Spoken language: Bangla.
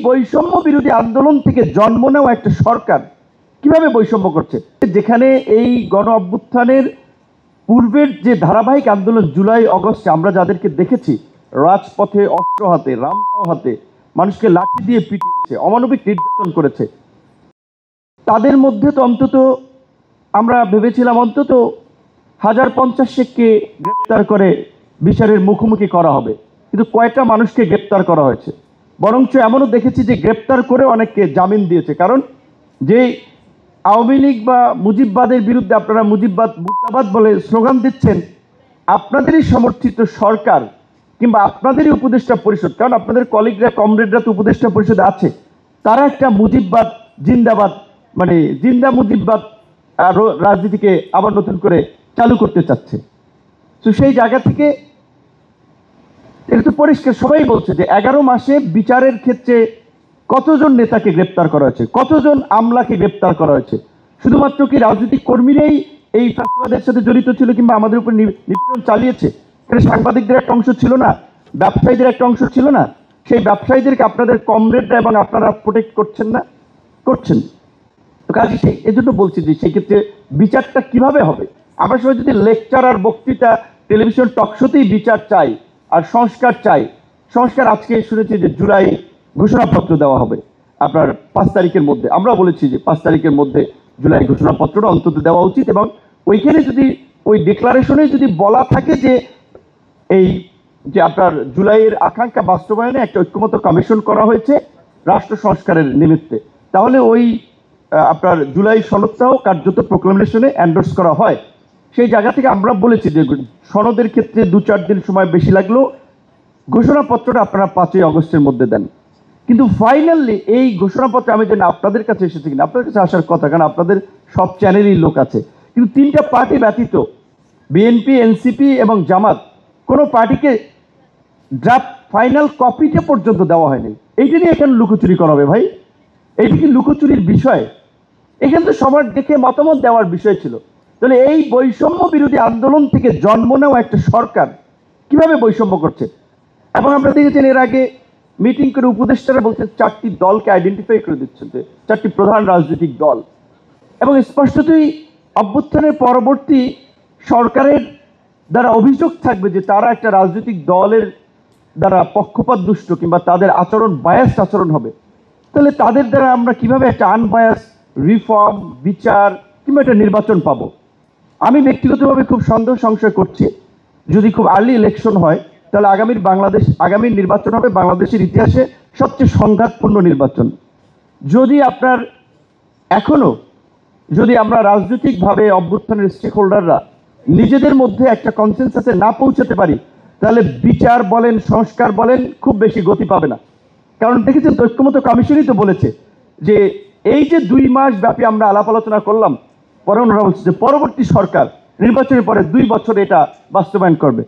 বৈষম্য বিরোধী আন্দোলন থেকে জন্ম নেওয়া একটা সরকার কিভাবে বৈষম্য করছে, যেখানে এই গণ অভ্যুত্থানের পূর্বের যে ধারাবাহিক আন্দোলন জুলাই আগস্টে আমরা যাদেরকে দেখেছি রাজপথে অস্ত্র হাতে রামদাও হাতে মানুষকে লাঠি দিয়ে পিটিয়েছে, অমানবিক নির্যাতন করেছে, তাদের মধ্যে তো অন্তত আমরা ভেবেছিলাম অন্তত 1050 শেখকে গ্রেপ্তার করে বিচারের মুখোমুখি করা হবে, কিন্তু কয়টা মানুষকে গ্রেপ্তার করা হয়েছে। বরঞ্চ এমনও দেখেছি যে গ্রেপ্তার করে অনেককে জামিন দিয়েছে। কারণ যে আওয়ামী লীগ বা মুজিববাদের বিরুদ্ধে আপনারা মুজিববাদ মুর্দাবাদ বলে স্লোগান দিচ্ছেন, আপনাদেরই সমর্থিত সরকার কিংবা আপনাদেরই উপদেষ্টা পরিষদ, কারণ আপনাদের কলিগরা কমরেডরা তো উপদেষ্টা পরিষদে আছে, তারা একটা মুজিববাদ জিন্দাবাদ মানে জিন্দা মুজিববাদ রাজনীতিকে আবার নতুন করে চালু করতে চাচ্ছে। তো সেই জায়গা থেকে এটা তো পরিষ্কার, সবাই বলছে যে 11 মাসে বিচারের ক্ষেত্রে কতজন নেতাকে গ্রেপ্তার করা হয়েছে, কতজন আমলাকে গ্রেপ্তার করা হয়েছে। শুধুমাত্র কি রাজনৈতিক কর্মীরাই এই ফ্যাসিবাদের সাথে জড়িত ছিল কিংবা আমাদের উপর নিপীড়ন চালিয়েছে? এটা সাংবাদিকদের একটা অংশ ছিল না, ব্যবসায়ীদের একটা অংশ ছিল না? সেই ব্যবসায়ীদেরকে আপনাদের কমরেডরা এবং আপনারা প্রোটেক্ট করছেন না, করছেন। তো কাজে এজন্য বলছি যে সেক্ষেত্রে বিচারটা কিভাবে হবে। আমরা সবাই যদি লেকচার আর বক্তৃতা টেলিভিশন টকশোতেই বিচার চাই আর সংস্কার চাই, সংস্কার আজকে শুনেছি যে জুলাই ঘোষণাপত্র দেওয়া হবে আপনার 5 তারিখের মধ্যে। আমরা বলেছি যে 5 তারিখের মধ্যে জুলাই ঘোষণাপত্রটা অন্তত দেওয়া উচিত, এবং ওইখানে যদি ওই ডিক্লারেশনে যদি বলা থাকে যে এই যে আপনার জুলাইয়ের আকাঙ্ক্ষা বাস্তবায়নে একটা ঐক্যমত্য কমিশন করা হয়েছে রাষ্ট্র সংস্কারের নিমিত্তে, তাহলে ওই আপনার জুলাই সনদটাও কার্যত প্রোক্লামেশনে এন্ডোর্স করা হয়। সেই জায়গা থেকে আমরা বলেছি যে সনদের ক্ষেত্রে 2-4 দিন সময় বেশি লাগলেও ঘোষণাপত্রটা আপনারা 5ই আগস্টের মধ্যে দেন। কিন্তু ফাইনালি এই ঘোষণাপত্র আমি জানি আপনাদের কাছে এসেছে কিনা, আপনাদের কাছে আসার কথা, কারণ আপনাদের সব চ্যানেলই লোক আছে, কিন্তু 3টা পার্টি ব্যতীত বিএনপি, এনসিপি এবং জামাত কোনো পার্টিকে ড্রাফট ফাইনাল কপিটা পর্যন্ত দেওয়া হয়নি। এইটা নিয়ে এখানে লুকোচুরি করা হবে ভাই? এইটা কি লুকোচুরির বিষয়? এখানে তো সবার দেখে মতামত দেওয়ার বিষয় ছিল। তাহলে এই বৈষম্য বিরোধী আন্দোলন থেকে জন্ম নেওয়া একটা সরকার কিভাবে বৈষম্য করছে। এবং আমরা দেখেছেন এর আগে মিটিং করে উপদেষ্টারা বলছেন 4টি দলকে আইডেন্টিফাই করে দিচ্ছেন, যে 4টি প্রধান রাজনৈতিক দল, এবং স্পষ্টতই অভ্যুত্থানের পরবর্তী সরকারের দ্বারা অভিযোগ থাকবে যে তারা একটা রাজনৈতিক দলের দ্বারা পক্ষপাত দুষ্ট কিংবা তাদের আচরণ বায়াস আচরণ হবে। তাহলে তাদের দ্বারা আমরা কিভাবে একটা আনবায়াস রিফর্ম, বিচার কিংবা একটা নির্বাচন পাবো? আমি ব্যক্তিগতভাবে খুব সন্দেহ সংশয় করছি, যদি খুব আর্লি ইলেকশন হয় তাহলে আগামীর নির্বাচন হবে বাংলাদেশের ইতিহাসে সবচেয়ে সংঘাতপূর্ণ নির্বাচন। যদি আপনার এখনো যদি আমরা রাজনৈতিকভাবে অভ্যুত্থানের স্টেক হোল্ডাররা নিজেদের মধ্যে একটা কনসেনসাসে না পৌঁছাতে পারি, তাহলে বিচার বলেন সংস্কার বলেন খুব বেশি গতি পাবে না। কারণ দেখেছেন ঐক্যমত্য কমিশনই তো বলেছে যে এই যে 2 মাস ব্যাপী আমরা আলাপ আলোচনা করলাম, পরে ওনারা বলছে যে পরবর্তী সরকার নির্বাচনের পরে 2 বছরে এটা বাস্তবায়ন করবে।